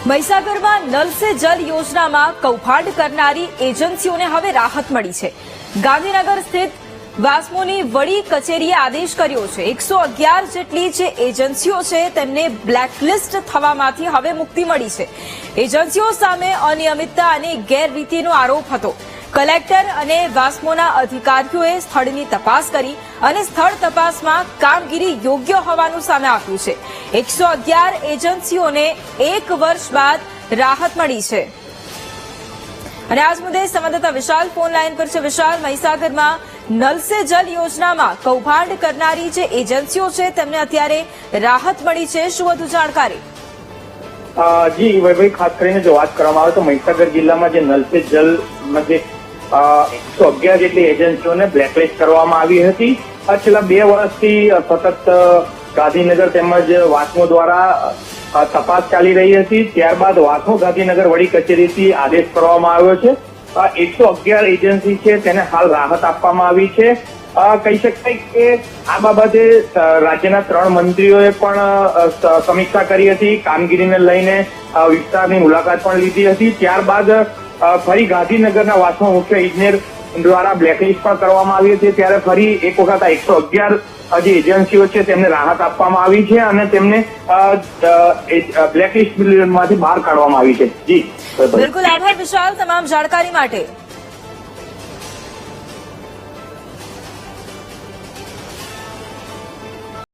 મહીસાગરમાં null સે જલ યોજનામાં કૌભાંડ કરનારી એજન્સીઓને હવે રાહત મળી છે। ગાંધીનગર સ્થિત વાસ્મોની વડી કચેરીએ આદેશ કર્યો છે। 111 જેટલી જે એજન્સીઓ છે તેમને બ્લેકલિસ્ટ થવામાંથી હવે મુક્તિ મળી છે। એજન્સીઓ સામે અનિયમિતતા અને ગેરરીતિનો આરોપ હતો। કલેક્ટર અને વાસ્મોના અધિકારીઓએ સ્થળની તપાસ કરી અને સ્થળ તપાસમાં કામગીરી યોગ્ય હોવાનું સામે આવ્યું છે। 111 એજન્સીઓને 1 વર્ષ બાદ રાહત મળી છે। અને આજ મુદ્દે સંવાદદાતા વિશાલ ફોન લાઈન પર છે। વિશાલ, મહીસાગરમાં નલ સે જલ યોજનામાં કૌભાંડ કરનારી જે એજન્સીઓ છે તેમને અત્યારે રાહત મળી છે, શું વધુ જાણકારી? જી વૈભવી, ખાસ કરીને જો વાત કરવામાં આવે તો મહીસાગર જિલ્લામાં જે નલ સે જલ જે 111 જેટલી એજન્સીઓને બ્લેકલિસ્ટ કરવામાં આવી હતી। છેલ્લા 2 વર્ષથી સતત ગાંધીનગર તેમજ વાસ્મો દ્વારા તપાસ ચાલી રહી હતી। ત્યારબાદ વાસ્મો ગાંધીનગર વડી કચેરીથી આદેશ કરવામાં આવ્યો છે। 111 એજન્સી છે તેને હાલ રાહત આપવામાં આવી છે। કહી શકાય કે આ બાબતે રાજ્યના 3 મંત્રીઓએ પણ સમીક્ષા કરી હતી, કામગીરીને લઈને વિસ્તારની મુલાકાત પણ લીધી હતી। ત્યારબાદ ફરી ગાંધીનગરના વાસ્મો મુખ્ય ઇજનેર દ્વારા બ્લેકલિસ્ટ પણ કરવામાં આવી હતી। ત્યારે ફરી એક વખત આ 111 જે એજન્સીઓ છે તેમને રાહત આપવામાં આવી છે અને તેમને બ્લેકલિસ્ટમાંથી બહાર કાઢવામાં આવી છે। જી બિલકુલ, આભાર વિશાલ તમામ જાણકારી માટે।